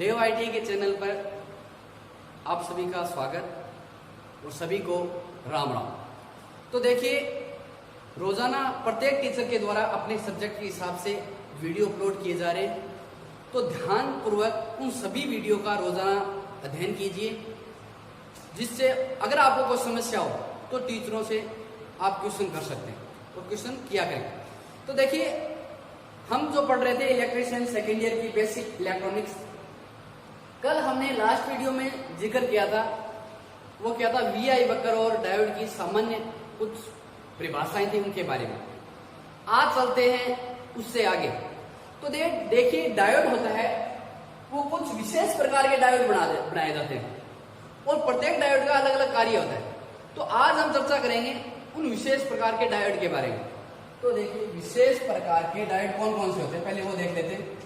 देव IT के channel पर आप सभी का स्वागत और सभी को राम राम। तो देखिए, रोजाना प्रत्येक टीचर के द्वारा अपने सब्जेक्ट के हिसाब से वीडियो अपलोड किए जा रहे हैं, तो ध्यान पूर्वक उन सभी वीडियो का रोजाना अध्ययन कीजिए, जिससे अगर आपको कोई समस्या हो तो टीचरों से आप क्वेश्चन कर सकते हैं और क्वेश्चन किया करें। तो देखिए, हम जो पढ़ रहे थे इलेक्ट्रिशियन सेकेंड ईयर की बेसिक इलेक्ट्रॉनिक्स, कल हमने लास्ट वीडियो में जिक्र किया था, वो क्या था, वीआई वक्र और डायोड की सामान्य कुछ परिभाषाएं थी, उनके बारे में। आज चलते हैं उससे आगे। तो देखिए, डायोड होता है वो कुछ विशेष प्रकार के डायोड बनाए जाते हैं और प्रत्येक डायोड का अलग अलग कार्य होता है। तो आज हम चर्चा करेंगे उन विशेष प्रकार के डायोड के बारे में। तो देखिए, विशेष प्रकार के डायोड कौन कौन से होते हैं, पहले वो देख लेते हैं।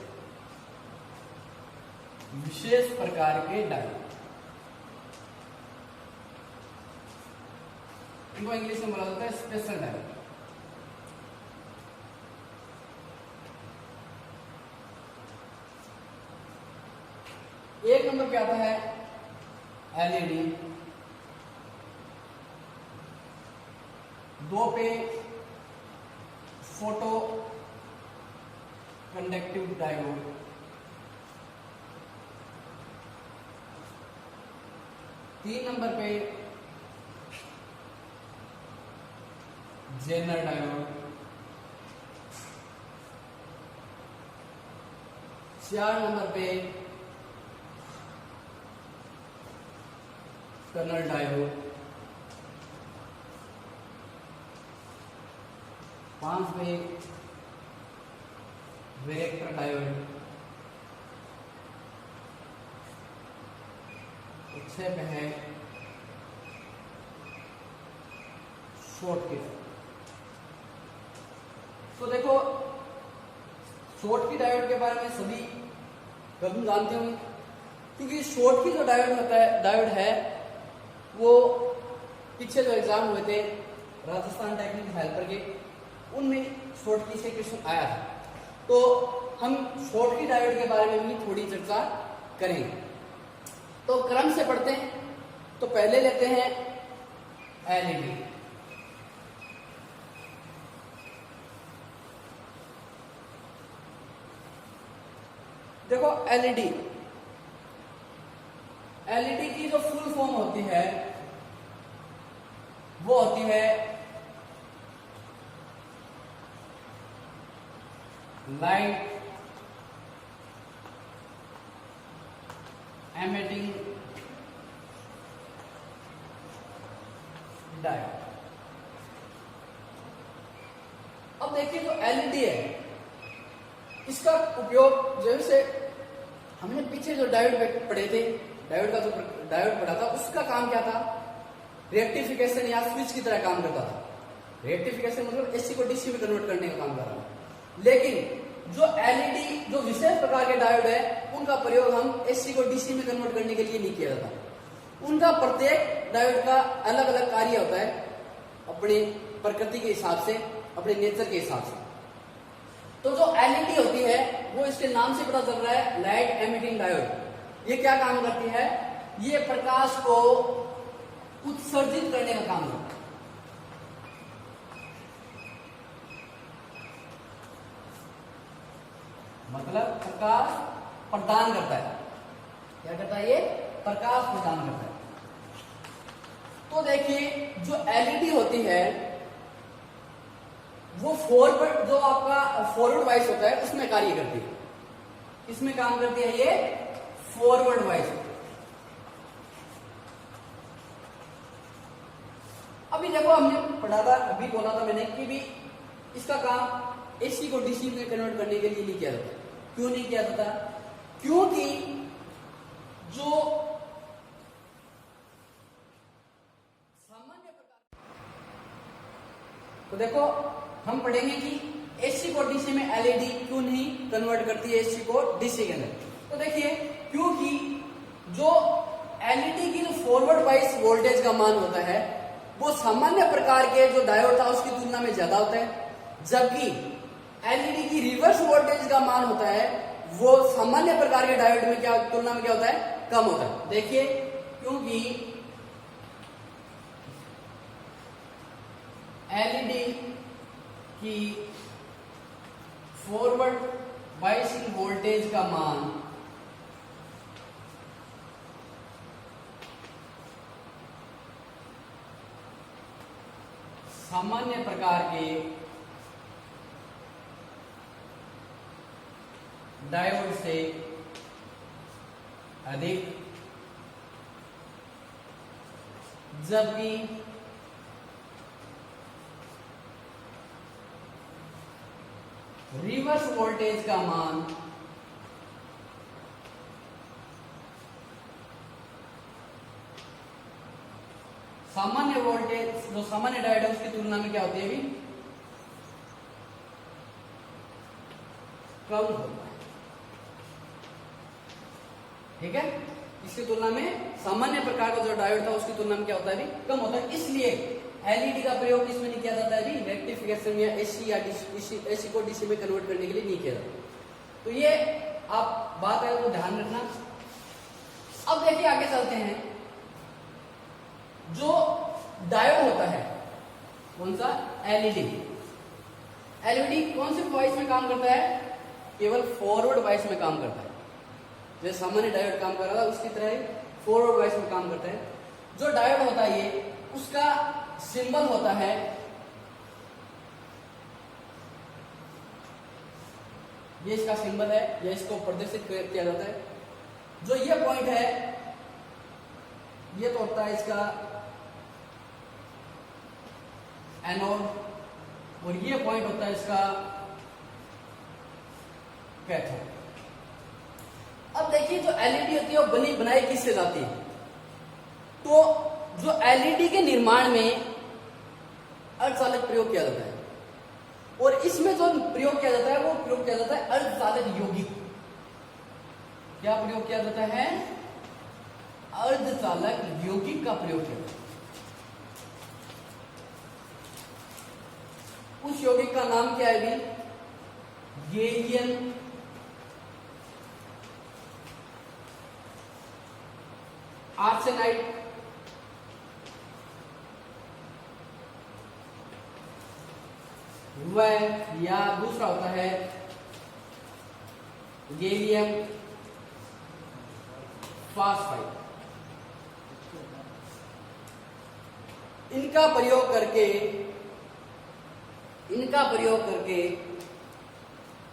विशेष प्रकार के डायोड, इनको इंग्लिश में बोला जाता है स्पेशल डायोड। एक नंबर पे आता है एलईडी, दो पे फोटो कंडक्टिव डायोड, तीन नंबर पे जेनर डायोड, चार नंबर पे टनल डायोड, पांच पे वेक्टर डायोड, छह पे है शॉर्टकी। तो देखो, शॉर्टकी डायोड के बारे में सभी कभी जानते होंगे, क्योंकि शॉर्टकी जो डायोड है वो पीछे जो एग्जाम हुए थे राजस्थान टेक्निकल हेल्पर के, उनमें शॉर्टकी से क्वेश्चन आया था। तो हम शॉर्टकी डायोड के बारे में भी थोड़ी चर्चा करेंगे। तो क्रम से पढ़ते हैं। तो पहले लेते हैं एलईडी। देखो, एलईडी की जो फुल फॉर्म होती है वो होती है लाइट एमिटिंग डायोड। अब देखिए, जो एलईडी है इसका उपयोग, जैसे हमने पीछे जो डायोड पढ़े थे, डायोड पढ़ा था, उसका काम क्या था, रेक्टिफिकेशन या स्विच की तरह काम करता था। रेक्टिफिकेशन मतलब एसी को डीसी में कन्वर्ट करने का काम कर रहा है। लेकिन जो एलईडी, जो विशेष प्रकार के डायोड है, उनका प्रयोग हम एसी को डीसी में कन्वर्ट करने के लिए नहीं किया जाता। उनका प्रत्येक डायोड का अलग अलग कार्य होता है, अपनी प्रकृति के हिसाब से, अपने नेचर के हिसाब से। तो जो एलईडी होती है वो इसके नाम से पता चल रहा है, लाइट एमिटिंग डायोड। ये क्या काम करती है, ये प्रकाश को उत्सर्जित करने का काम करता है। मतलब प्रकाश प्रदान करता है। क्या करता है, ये प्रकाश प्रदान करता है। तो देखिए, जो एलईडी होती है वो फॉरवर्ड, जो आपका फॉरवर्ड वाइस होता है, उसमें कार्य करती है। इसमें काम करती है ये फॉरवर्ड वाइस। अभी देखो, हमने पढ़ा था, अभी बोला था मैंने कि भी इसका काम एसी को डीसी में कन्वर्ट करने के लिए नहीं किया जाता। क्यों नहीं किया जाता? क्योंकि जो सामान्य प्रकार, तो देखो हम पढ़ेंगे कि एसी को डीसी में एलईडी क्यों नहीं कन्वर्ट करती है एसी को डीसी के अंदर। तो देखिए, क्योंकि जो एलईडी की जो फॉरवर्ड वाइस वोल्टेज का मान होता है वो सामान्य प्रकार के जो डायोड था उसकी तुलना में ज्यादा होता है, जबकि एलईडी की रिवर्स वोल्टेज का मान होता है वो सामान्य प्रकार के डायोड में क्या तुलना में क्या होता है, कम होता है। देखिए क्योंकि एलईडी की फॉरवर्ड बायसिंग वोल्टेज का मान सामान्य प्रकार के डायोड से अधिक, जबकि रिवर्स वोल्टेज का मान सामान्य वोल्टेज जो सामान्य डायोड है उसकी तुलना में क्या होती है, अभी कम होता है। ठीक है, इसकी तुलना में सामान्य प्रकार का जो डायोड था उसकी तुलना में क्या होता है, अभी कम होता है। इसलिए एलईडी का प्रयोग इसमें नहीं किया जाता है, अभी रेक्टिफिकेशन या एसी या एसी को डीसी में कन्वर्ट करने के लिए नहीं किया जाता। तो ये आप बात है तो ध्यान रखना। अब देखिए आगे चलते हैं, जो डायोड होता है कौन सा, एलईडी। एलईडी कौन से वॉइस में काम करता है, केवल फॉरवर्ड वॉइस में काम करता है। जैसे सामान्य डायोड काम कर रहा था उसकी तरह फॉरवर्ड वॉइस में काम करता है। जो डायोड होता है ये, उसका सिंबल होता है ये, इसका सिंबल है, या इसको प्रदर्शित किया जाता है। जो ये पॉइंट है ये तो होता है इसका एनोड, और ये पॉइंट होता है इसका कैथोड। अब देखिए जो एलईडी होती है वो बनाई किससे जाती है, तो जो एलईडी के निर्माण में अर्धचालक प्रयोग किया जाता है, और इसमें जो प्रयोग किया जाता है वो प्रयोग किया जाता है अर्धचालक यौगिक। क्या प्रयोग किया जाता है, अर्धचालक यौगिक का प्रयोग किया जाता है। उस यौगिक का नाम क्या है भी, गैलियम आर्सेनाइड वह, या दूसरा होता है गैलियम फास्फाइड। इनका प्रयोग करके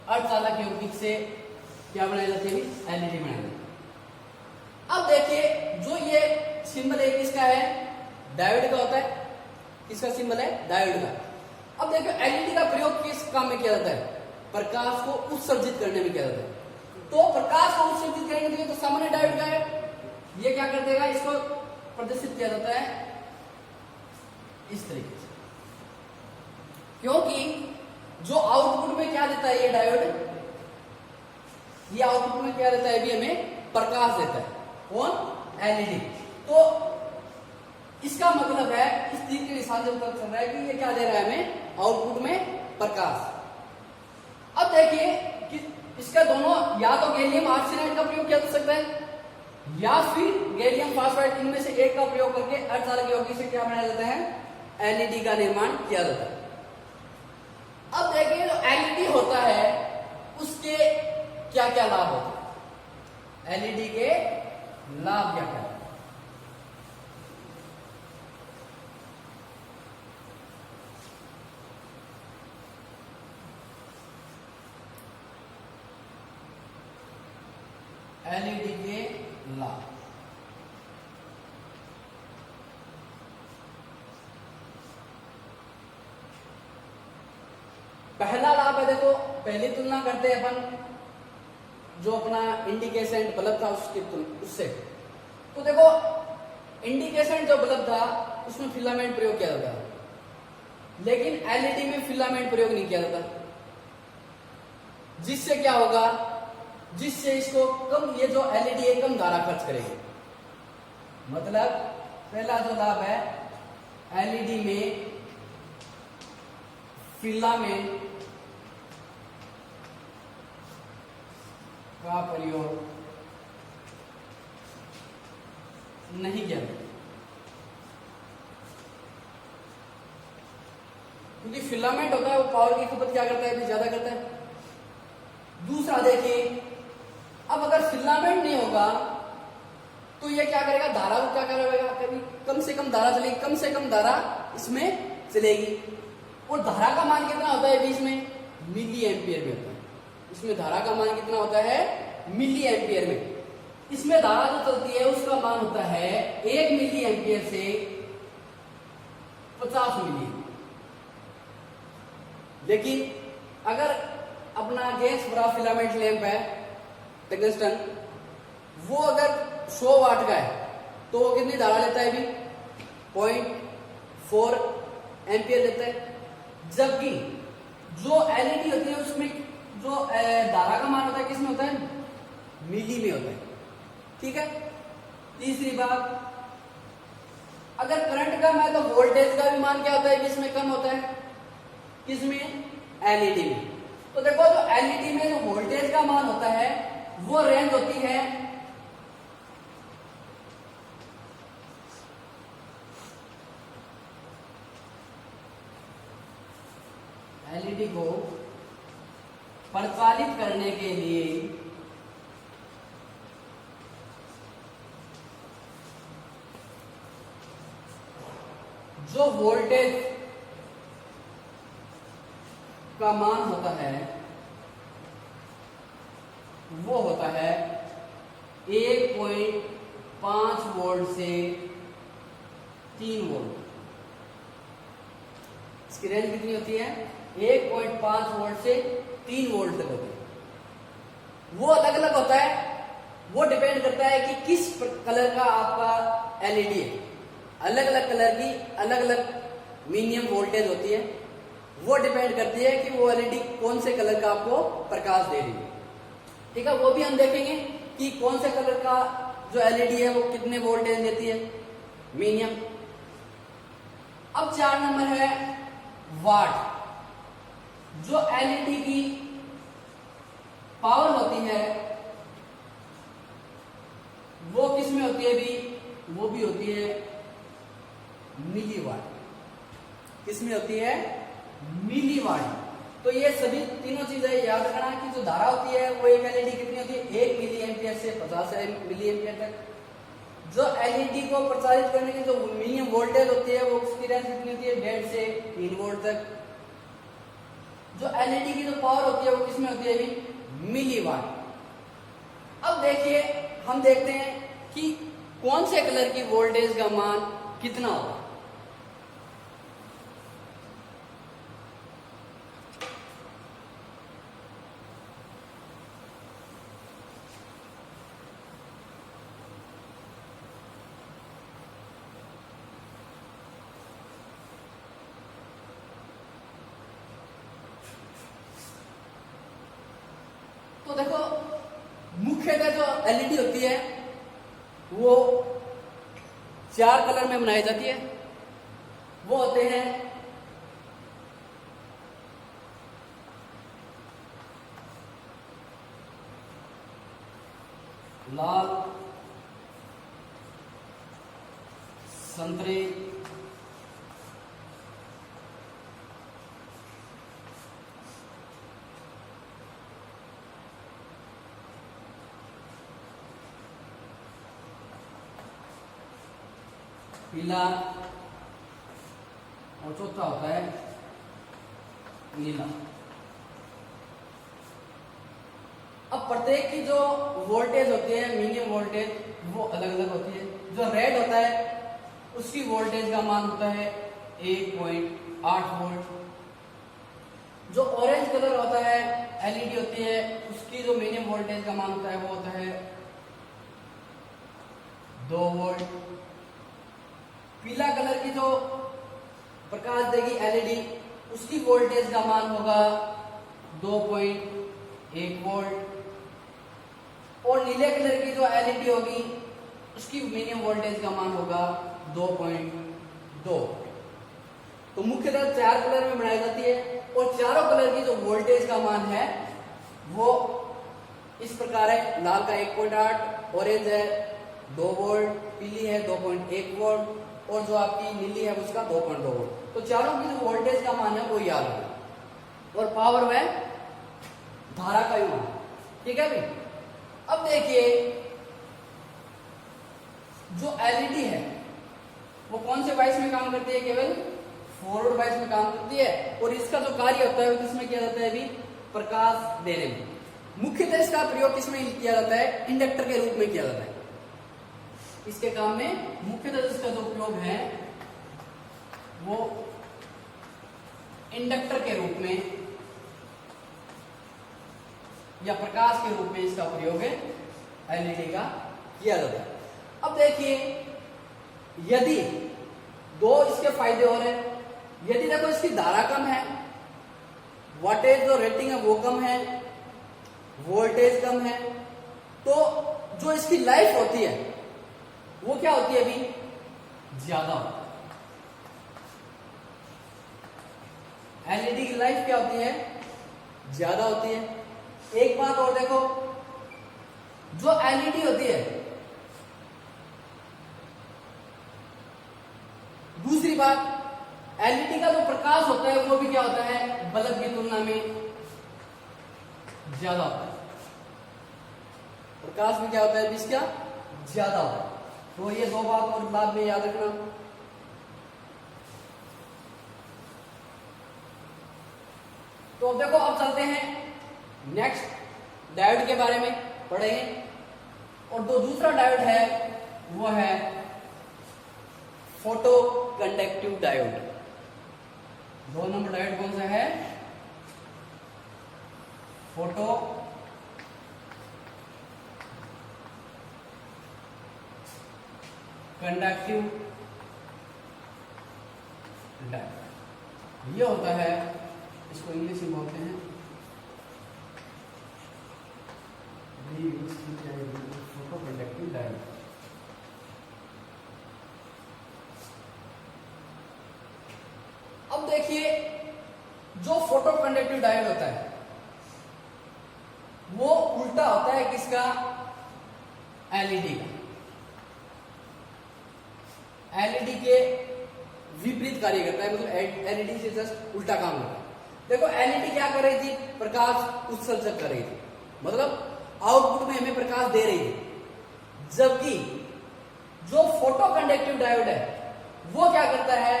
अर्धचालक यौगिक से क्या बनाया जाता है, एलईडी बनाया जाता है। अब देखिए जो ये सिंबल है किसका है, डायोड का होता है। किसका सिंबल है, डायोड का। अब देखिए एलईडी का प्रयोग किस काम में किया जाता है, प्रकाश को उत्सर्जित करने में किया जाता है। तो प्रकाश को उत्सर्जित करने के लिए तो सामान्य डायोड का है, ये क्या कर देगा, इसको प्रदर्शित किया जाता है इस तरीके से, क्योंकि जो आउटपुट में क्या देता है ये डायोड, ये आउटपुट में क्या देता है, भी हमें प्रकाश देता है, कौन, एलईडी। तो इसका मतलब है, इस तीर के निशान से पता चल रहा है कि ये क्या दे रहा है हमें, आउटपुट में प्रकाश। अब देखिए कि इसका दोनों, या तो गैलियम आर्सेनाइड का प्रयोग किया जा सकता है, या फिर गैलियम फास्फाइड, इनमें से एक का प्रयोग करके अर्धचालक यौगिक से क्या बनाया जाता है, एलईडी का निर्माण किया जाता है। अब देखिए जो एलईडी होता है उसके क्या क्या लाभ होते हैं, एलईडी के लाभ क्या क्या है। एलईडी के लाभ, पहला लाभ है, देखो पहली तुलना करते हैं अपन जो अपना इंडिकेसेंट बल्ब था उससे। तो देखो इंडिकेसेंट जो बल्ब था उसमें फिलामेंट प्रयोग किया जाता है, लेकिन एलईडी में फिलामेंट प्रयोग नहीं किया जाता। जिससे क्या होगा, जिससे इसको कम, ये जो एलईडी है कम धारा खर्च करेगी। मतलब पहला जो लाभ है, एलईडी में फिलामेंट का प्रयोग नहीं किया, क्योंकि फिलामेंट होता है वो पावर की खपत क्या करता है, भी ज्यादा करता है। दूसरा देखिए, अब अगर फिलामेंट नहीं होगा तो ये क्या करेगा, धारा को क्या करेगा, कभी कम से कम धारा चलेगी, कम से कम धारा इसमें चलेगी। और धारा का मान कितना होता है बीच में, मिली एम्पियर में होता है। इसमें धारा का मान कितना होता है, मिली एम्पियर में। इसमें धारा जो चलती है उसका मान होता है 1 मिली एम्पियर से 50 मिली। लेकिन अगर अपना गैस भरा फिलामेंट लैंप है टंगस्टन, वो अगर 100 वाट का है तो वो कितनी धारा लेता है भी, 0.4 एम्पियर लेता है। जबकि जो एलईडी होती है उसमें जो धारा का मान होता है किसमें होता है, मिली में होता है। ठीक है। तीसरी बात, अगर करंट कम है तो वोल्टेज का भी मान क्या होता है, इसमें कम होता है, किसमें, एलईडी में। तो देखो जो एलईडी में जो वोल्टेज का मान होता है वो रेंज होती है एलईडी को प्रचालित करने के लिए जो वोल्टेज का मान होता है वो होता है 1.5 वोल्ट से 3 वोल्ट। इसकी रेंज कितनी होती है, 1.5 वोल्ट से 3 वोल्ट तक होती है। वो अलग अलग होता है, वो डिपेंड करता है कि किस कलर का आपका एलईडी है। अलग अलग कलर की अलग अलग मिनिमम वोल्टेज होती है, वो डिपेंड करती है कि वो एलईडी कौन से कलर का आपको प्रकाश दे रही है। ठीक है, वो भी हम देखेंगे कि कौन से कलर का जो एलईडी है वो कितने वोल्टेज देती है, मिनिमम। अब 4 नंबर है वाट। जो एलईडी की पावर होती है वो किसमें होती है भी, वो भी होती है मिली वाट। किसमें होती है, मिली वाट। तो ये सभी तीनों चीजें याद रखना कि जो धारा होती है वो एक एलईडी कितनी होती है, 1 मिली एम्पियर से 50 मिली एम्पियर तक। जो एलईडी को प्रचारित करने की जो मिनिमम वोल्टेज होती है वो उसकी रेंज कितनी होती है, 1.5 से 3 वोल्ट तक। जो एलईडी की जो पावर होती है वो किसमें होती है भी, मिली वाट। अब देखिए, हम देखते हैं कि कौन से कलर की वोल्टेज का मान कितना होगा। तो देखो, मुख्यतः जो एलईडी होती है वो 4 कलर में बनाई जाती है। वो होते हैं लाल, संतरे, पीला और चौथा होता है नीला। अब प्रत्येक की जो वोल्टेज होती है, मिनिमम वोल्टेज, वो अलग अलग होती है। जो रेड होता है उसकी वोल्टेज का मान होता है 1.8 वोल्ट। जो ऑरेंज कलर होता है एलईडी होती है उसकी जो मिनिमम वोल्टेज का मान होता है वो होता है 2 वोल्ट। पीला कलर की जो प्रकाश देगी एलईडी उसकी वोल्टेज का मान होगा 2.1 वोल्ट। और नीले कलर की जो एलईडी होगी उसकी मिनिमम वोल्टेज का मान होगा 2.2। तो मुख्यतः 4 कलर में बनाई जाती है और चारों कलर की जो वोल्टेज का मान है वो इस प्रकार है, लाल का 1.8, ऑरेंज है 2 वोल्ट, पीली है 2.1 वोल्ट और जो आपकी नीली है उसका 2.2 वोल्ट। तो चारों की जो वोल्टेज का मान है वो याद रखना और पावर में धारा का ही मान, ठीक है भाई। अब देखिए जो एलईडी है वो कौन से बाइस में काम करती है, केवल फॉरवर्ड बाइस में काम करती है और इसका जो कार्य होता है वो किसमें किया जाता है अभी, प्रकाश देने में। मुख्यतः इसका प्रयोग किसमें किया जाता है, इंडक्टर के रूप में किया जाता है। इसके काम में मुख्यतः इसका जो उपयोग है वो इंडक्टर के रूप में या प्रकाश के रूप में इसका प्रयोग है एलईडी का किया जाता है। अब देखिए यदि दो इसके फायदे और हैं, यदि देखो इसकी धारा कम है, वोल्टेज जो रेटिंग है वो कम है, वोल्टेज कम है, तो जो इसकी लाइफ होती है वो क्या होती है अभी, ज्यादा होती है। एलईडी की लाइफ क्या होती है, ज्यादा होती है। एक बात और देखो, जो एलईडी होती है, दूसरी बात एलईडी का जो प्रकाश होता है वो भी क्या होता है, बल्ब की तुलना में ज्यादा होता है। प्रकाश में क्या होता है, इसका ज्यादा होता है। तो ये दो बात और लाभ में याद रखना। तो अब देखो, अब चलते हैं नेक्स्ट डायोड के बारे में पढ़ेंगे। और जो दूसरा डायोड है वो है photo conductive diode. 2 number diode कौन सा है, फोटो कंडक्टिव डायोड। ये होता है, इसको इंग्लिश में बोलते हैं फोटो कंडक्टिव डायोड। अब देखिए जो फोटो कंडक्टिव डायोड होता है वो उल्टा होता है किसका, एलईडी का। एलईडी के विपरीत कार्य करता है, मतलब एलईडी से जस्ट उल्टा काम करता है। देखो एलईडी क्या कर रही थी, प्रकाश उत्सर्जक कर रही थी, मतलब आउटपुट में हमें प्रकाश दे रही थी। जबकि जो फोटो कंडक्टिव डायोड है वो क्या करता है,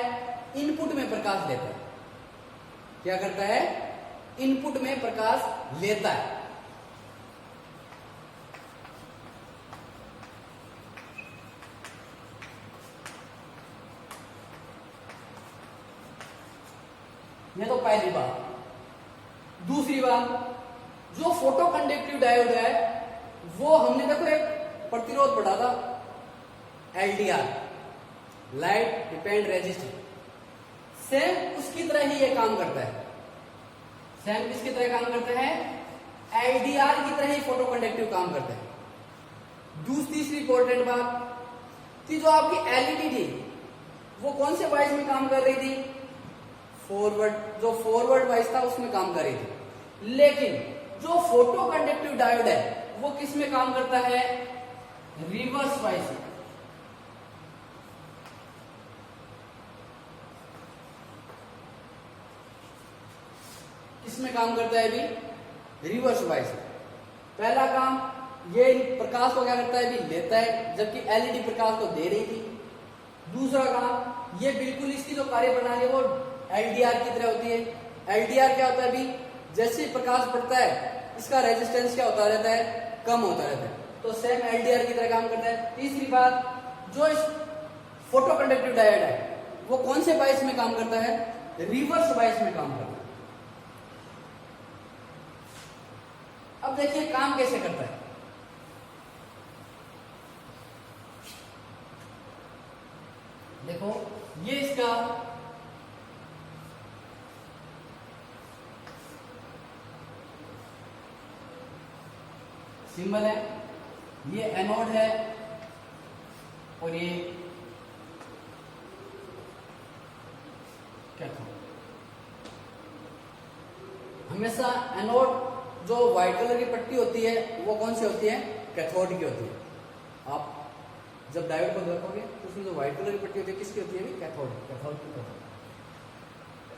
इनपुट में प्रकाश लेता है। क्या करता है, इनपुट में प्रकाश लेता है। ये तो पहली बात। दूसरी बात, जो फोटो कंडक्टिव डायोड है वो हमने देखो एक प्रतिरोध पढ़ा था, LDR, light depend resistance. Same उसकी तरह ही ये काम करता है। सेम किसकी तरह काम करता है, एलडीआर की तरह ही फोटो कंडक्टिव काम करता है। तीसरी इंपॉर्टेंट बात कि जो आपकी एलईडी थी वो कौन से वाइस में काम कर रही थी, फॉरवर्ड, जो फॉरवर्ड वाइस था उसमें काम कर रही थी। लेकिन जो फोटो कंडक्टिव डायोड है वो किस में काम करता है, रिवर्स वाइस में। किसमें काम करता है अभी, रिवर्स वाइस में। पहला काम, ये प्रकाश को क्या करता है अभी, लेता है, जबकि एलईडी प्रकाश को दे रही थी। दूसरा काम, ये बिल्कुल इसकी जो कार्य प्रणाली है वो एलडीआर की तरह होती है। एलडीआर क्या होता है अभी, जैसे प्रकाश पड़ता है इसका रेजिस्टेंस क्या होता रहता है, कम होता रहता है। तो सेम एलडीआर की तरह काम करता है। तीसरी बात, जो इस फोटो कंडक्टिव डायोड है वो कौन से बाइस में काम करता है, रिवर्स बाइस में काम करता है। अब देखिए काम कैसे करता है। देखो ये इसका सिंबल है, ये एनोड है और ये कैथोड। हमेशा एनोड जो व्हाइट कलर की पट्टी होती है वो कौन सी होती है? कैथोड की होती है। आप जब डायोड को देखोगे तो उसमें जो व्हाइट कलर की पट्टी होती है किसकी होती है? कैथोड की होती है।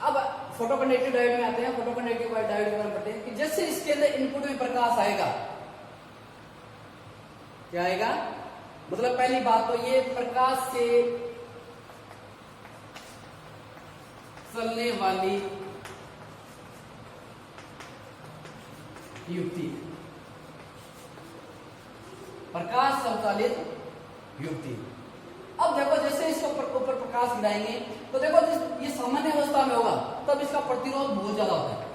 अब फोटो कंडक्टिव डायोड में आते हैं। फोटो कंडक्टिव डायोड के बारे में पढ़ते हैं कि जैसे इसके अंदर इनपुट में प्रकाश आएगा, क्या आएगा? मतलब पहली बात तो ये प्रकाश से चलने वाली युक्ति, प्रकाश संचालित युक्ति। अब देखो जैसे इसके ऊपर प्रकाश गिराएंगे तो देखो ये सामान्य अवस्था में होगा तब इसका प्रतिरोध बहुत ज्यादा होता है,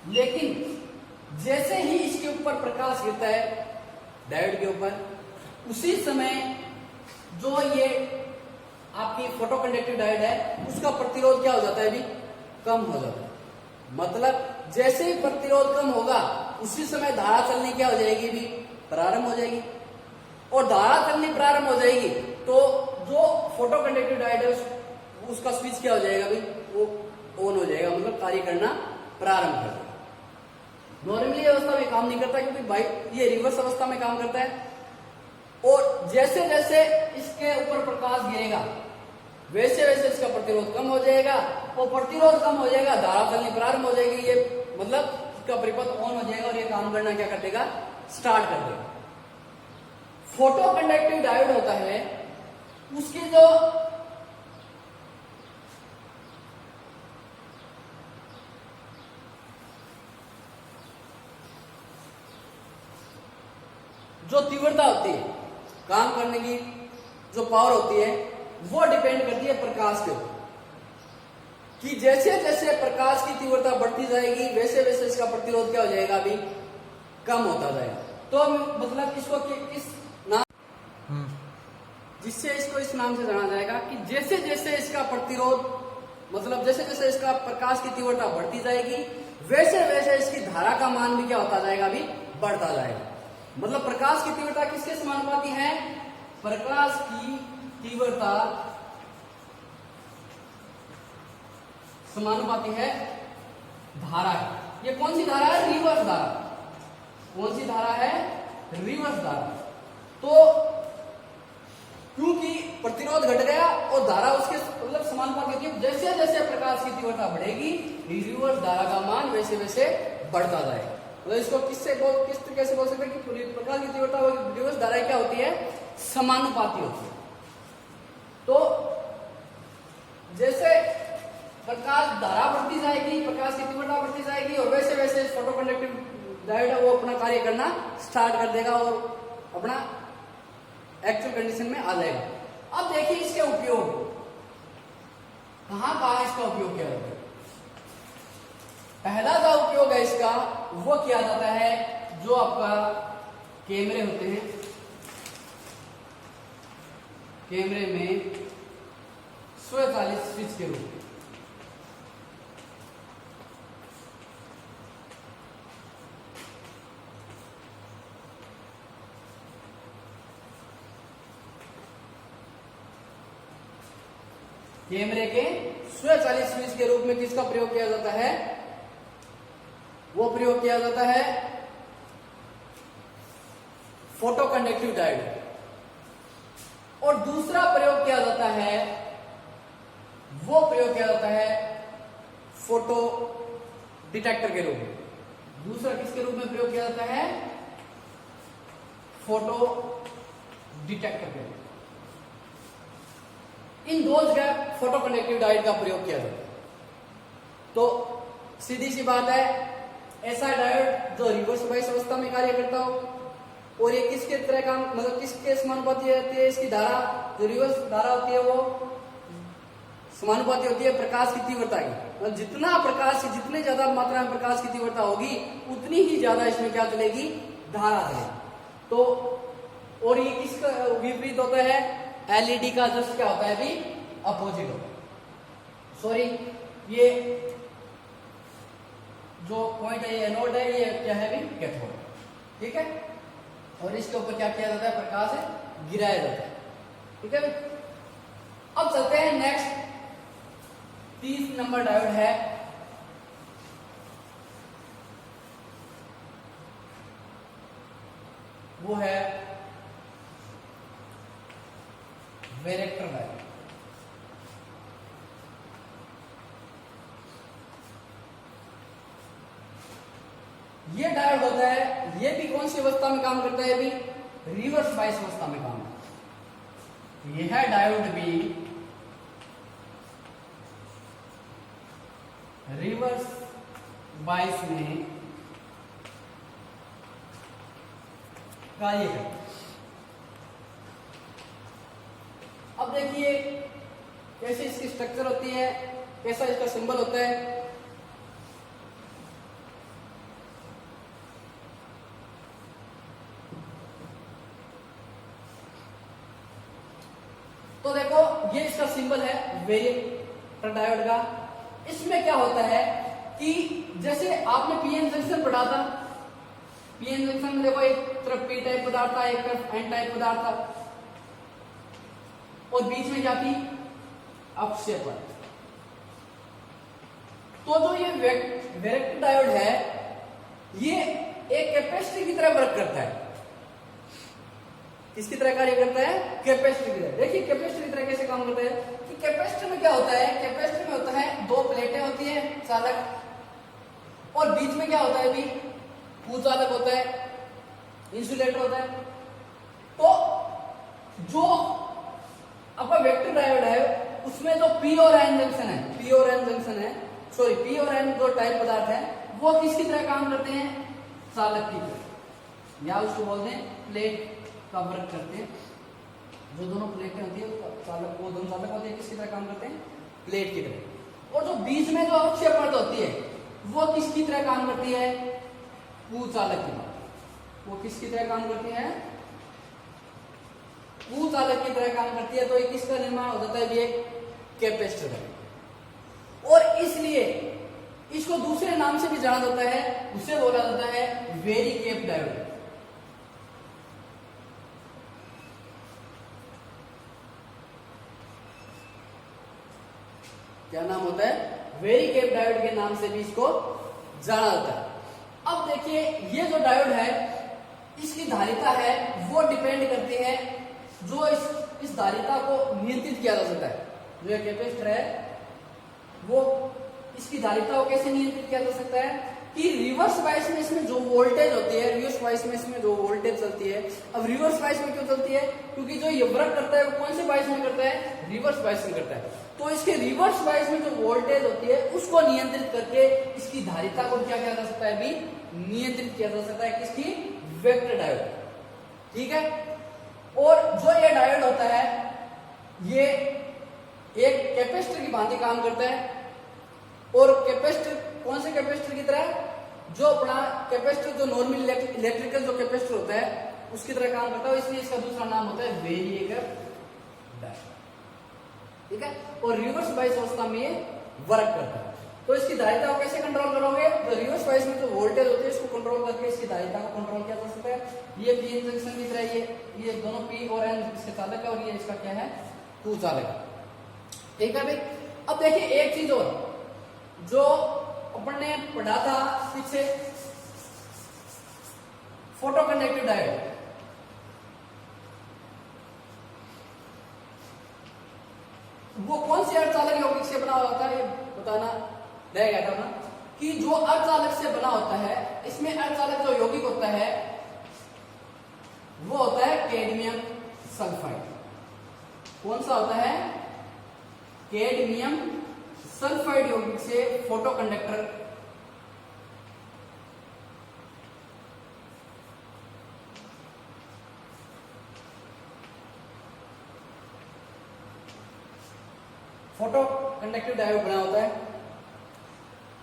लेकिन जैसे ही इसके ऊपर प्रकाश गिरता है डायोड के ऊपर, उसी समय जो ये आपकी फोटो कंडक्टिव डायोड है उसका प्रतिरोध क्या हो जाता है? अभी कम हो जाता है। मतलब जैसे ही प्रतिरोध कम होगा उसी समय धारा चलनी क्या हो जाएगी? भी प्रारंभ हो जाएगी। और धारा चलनी प्रारंभ हो जाएगी तो जो फोटो कंडक्टिव डायोड है उसका स्विच क्या हो जाएगा? भी वो ऑन हो जाएगा, मतलब कार्य करना प्रारंभ कर देगा। नॉर्मली अवस्था में काम नहीं करता क्योंकि भाई ये रिवर्स अवस्था में काम करता है। और जैसे जैसे इसके ऊपर प्रकाश गिरेगा वैसे वैसे इसका प्रतिरोध कम हो जाएगा, और प्रतिरोध कम हो जाएगा, धारा चलनी प्रारंभ हो जाएगी। ये मतलब इसका परिपथ ऑन हो जाएगा और ये काम करना क्या कर देगा? स्टार्ट कर देगा। फोटो कंडक्टिव डायोड होता है, उसकी जो तीव्रता होती है, काम करने की जो पावर होती है, वो डिपेंड करती है प्रकाश के ऊपर। कि जैसे जैसे प्रकाश की तीव्रता बढ़ती जाएगी वैसे वैसे इसका प्रतिरोध क्या हो जाएगा? अभी कम होता जाएगा। तो मतलब इसको किस नाम, जिससे इसको इस नाम से जाना जाएगा कि जैसे जैसे इसका प्रतिरोध, मतलब जैसे जैसे इसका प्रकाश की तीव्रता बढ़ती जाएगी वैसे वैसे इसकी धारा का मान भी क्या होता जाएगा? अभी बढ़ता जाएगा। मतलब प्रकाश की तीव्रता किसके समानुपाती है? प्रकाश की तीव्रता समानुपाती है धारा है। ये कौन सी धारा है? रिवर्स धारा। कौन सी धारा है? रिवर्स धारा। तो क्योंकि प्रतिरोध घट गया और धारा उसके मतलब समानुपाती होती है, जैसे जैसे प्रकाश की तीव्रता बढ़ेगी रिवर्स धारा का मान वैसे वैसे बढ़ता जाएगा। मतलब इसको किस तरीके से बोल सकते हैं कि प्रकाश की तीव्रता और रिवर्स धारा क्या होती है? समानुपाती होती है। तो जैसे प्रकाश धारा बढ़ती जाएगी, प्रकाश की तीव्रता बढ़ती जाएगी और वैसे वैसे फोटो कंडक्टिव डायोड है वो अपना कार्य करना स्टार्ट कर देगा और अपना एक्चुअल कंडीशन में आ जाएगा। अब देखिए इसके उपयोग कहां इसका उपयोग किया जाता है। पहला जो उपयोग है इसका वो किया जाता है जो आपका कैमरे होते हैं, कैमरे में स्वचालित स्विच के रूप में। कैमरे के स्वचालित स्विच के रूप में किसका प्रयोग किया जाता है? वो प्रयोग किया जाता है फोटो कंडक्टिव डायोड। और दूसरा प्रयोग किया जाता है, वो प्रयोग किया जाता है फोटो डिटेक्टर के रूप में। दूसरा किसके रूप में प्रयोग किया जाता है? फोटो डिटेक्टर के रूप में। इन दो जगह फोटो कंडक्टिव डायोड का प्रयोग किया जाता है। तो सीधी सी बात है, ऐसा डायोड जो रिवर्स बायस अवस्था में कार्य करता हो और ये किसके तरह काम, मतलब किसके समानुपाती रहती है? इसकी धारा जो रिवर्स धारा होती है वो समानुपाती होती है प्रकाश की तीव्रता की। मतलब जितना प्रकाश की, जितने ज्यादा मात्रा में प्रकाश की तीव्रता होगी उतनी ही ज्यादा इसमें क्या चलेगी? धारा चलेगी। तो और ये किसका विपरीत होता है? एलईडी का जस्ट क्या होता है? अभी अपोजिट होता है। सॉरी, ये जो पॉइंट है ये एनोड है, ये क्या है? अभी कैथोड। ठीक है। और इसके ऊपर क्या किया जाता है? प्रकाश गिराया जाता है। ठीक है। अब चलते हैं नेक्स्ट 30 नंबर डायोड है वो है वैरेक्टर डायोड। ये डायोड होता है, ये भी कौन सी अवस्था में काम करता है? भी रिवर्स बायस अवस्था में काम करता है। यह डायोड भी रिवर्स बायस में कार्य करता है। अब देखिए कैसे इसकी स्ट्रक्चर होती है, कैसा इसका सिंबल होता है। तो देखो ये इसका सिंबल है वैरेक्टर डायोड का। इसमें क्या होता है कि जैसे आपने पीएन जंक्शन पढ़ा था, पीएन जंक्शन में देखो एक तरफ पी टाइप पदार्थ था, एक तरफ एन टाइप पदार्थ था, और बीच में क्या थी? अक्षय पर। तो जो ये वैरेक्टर डायोड है, ये एक कैपेसिटर की तरह वर्क करता है। किसकी तरह कार्य करता है? कैपेसिटर की तरह। देखिए कैपेसिटर की तरह कैसे काम करता है कि कैपेसिटर में क्या होता है? कैपेसिटर में होता है दो प्लेटें होती है चालक, और बीच में क्या होता है? भी कुचालक होता है, इंसुलेटर होता है। तो जो आपका वेक्टर डायोड है उसमें जो पी और एन जंक्शन है, पी और एन जंक्शन है, सॉरी पी और एन जो टाइप पदार्थ है वो किसकी तरह काम करते हैं? चालक की तरह, या उसको बोलते हैं प्लेट का वर्क करते हैं। जो दोनों प्लेटें होती है चालक, वो दोनों चालक होते हैं, किसकी तरह काम करते हैं? प्लेट की तरह। और जो बीच में जो अक्षय परत होती है वो किसकी तरह काम करती है? कुचालक की तरह। वो किसकी तरह काम करती है? कुचालक की तरह काम करती है। तो ये किसका निर्माण हो जाता है? भी एक कैपेसिटर है। और इसलिए इसको दूसरे नाम से भी जाना जाता है, उसे बोला जाता है वेरिकेप डायोड। क्या नाम होता है? वेरिकेप डायोड के नाम से भी इसको जाना जाता है। अब देखिए ये जो डायोड है इसकी धारिता है वो डिपेंड करती है, जो इस धारिता को नियंत्रित किया जा सकता है। जो ये कैपेसिटर है वो इसकी धारिता को कैसे नियंत्रित किया जा सकता है कि रिवर्स बायस में इसमें जो वोल्टेज होती है, रिवर्स बायस में इसमें जो वोल्टेज चलती है। अब रिवर्स बायस में क्यों चलती है? क्योंकि जो ये वर्क करता है वो कौन से बायस में करता है? रिवर्स बायस में करता है। तो इसके रिवर्स बायस में जो वोल्टेज होती है उसको नियंत्रित करके इसकी धारिता को क्या किया जा सकता है? भी नियंत्रित किया जा सकता है। किसकी? Vector diode. ठीक है। और जो ये डायोड होता है ये एक कैपेसिटर की भांति काम करता है। और कैपेसिटर कौन से कैपेसिटर की तरह? जो अपना कैपेसिटर जो नॉर्मल इलेक्ट्रिकल जो कैपेसिटर होता है उसकी तरह काम करता है। इसलिए इसका दूसरा नाम होता है वेरिएकर डायोड। ठीक है। और रिवर्स बायस अवस्था में ये वर्क करता है। तो इसकी धारिता को कैसे कंट्रोल करोगे? तो रिवर्स बायस में जो वोल्टेज होती है इसको कंट्रोल करके इसकी धारिता को कंट्रोल किया जा सकता है। ये पी एन जंक्शन की तरह ये दोनों पी और एन इसके चालक है, और ये इसका क्या है? कुचालक। ठीक है भाई। अब देखिए एक चीज और जो अपन ने पढ़ा था पीछे, फोटो कंडक्टिव डायोड। वो कौन सी अर्धचालक यौगिक से बना होता है ये बताना रह गया था ना, कि जो अर्धचालक से बना होता है इसमें अर्धचालक जो यौगिक होता है वो होता है कैडमियम सल्फाइड। कौन सा होता है? कैडमियम सल्फाइड यौगिक से photo conductor photo conductive diode बना होता है।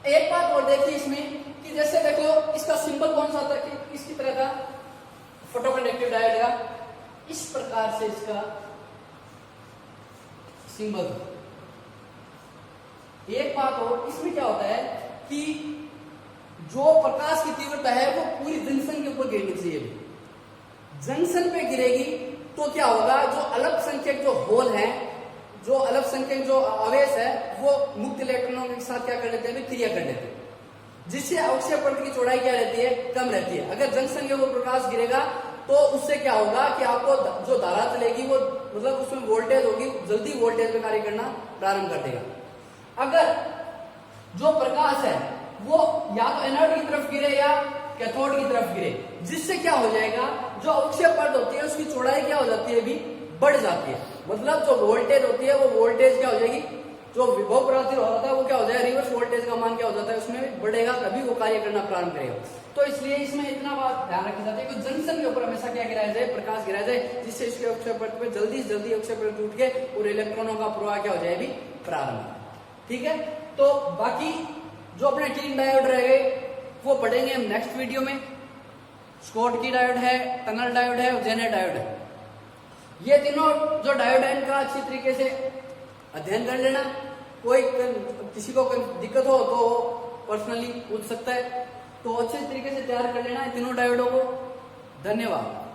एक बात और देखिए इसमें कि जैसे देखो इसका सिंबल कौन सा होता है? कि किसकी तरह का? फोटो कंडक्टिव डायोड का इस प्रकार से इसका सिंबल। एक बात और इसमें क्या होता है कि जो प्रकाश की तीव्रता है वो पूरी जंक्शन के ऊपर गिरनी चाहिए। जंक्शन पे गिरेगी तो क्या होगा? जो अल्पसंख्यक जो होल है, जो अल्पसंख्यक जो आवेश है वो मुक्त इलेक्ट्रॉनों के साथ क्या कर लेते हैं? क्रिया कर लेते हैं, जिससे अक्षय परत की चौड़ाई क्या रहती है? कम रहती है। अगर जंक्शन के ऊपर प्रकाश गिरेगा तो उससे क्या होगा कि आपको जो धारा चलेगी वो मतलब उसमें वोल्टेज होगी, जल्दी वोल्टेज में कार्य करना प्रारंभ कर देगा। अगर जो प्रकाश है वो या तो एनोड की तरफ गिरे या कैथोड की तरफ गिरे, जिससे क्या हो जाएगा, जो अक्षीय परत होती है उसकी चौड़ाई क्या हो जाती है, भी बढ़ जाती है। मतलब जो वोल्टेज होती है वो वोल्टेज क्या हो जाएगी, जो विभव प्रवृत्ति होता है वो क्या हो जाएगा, रिवर्स वोल्टेज का मान क्या हो जाता है उसमें बढ़ेगा, तभी वो कार्य करना प्रारंभ करेगा। तो इसलिए इसमें इतना बात ध्यान रखी जाती है कि जंक्शन के ऊपर हमेशा क्या गिराया जाए, प्रकाश गिराया जाए, जिससे इसके अक्षय परत पे जल्दी से जल्दी अक्षय परत टूट के और इलेक्ट्रॉनों का प्रवाह क्या हो जाए, भी प्रारंभ। ठीक है, तो बाकी जो अपने टीन डायोड रह गए वो पढ़ेंगे हम नेक्स्ट वीडियो में। स्कॉटकी डायोड है, टनल डायोड है और जेनेट डायोड है। ये तीनों जो डायोड है इनका अच्छी तरीके से अध्ययन कर लेना। कोई किसी को कोई दिक्कत हो तो पर्सनली पूछ सकता है, तो अच्छे तरीके से तैयार कर लेना इन तीनों डायोडों को। धन्यवाद।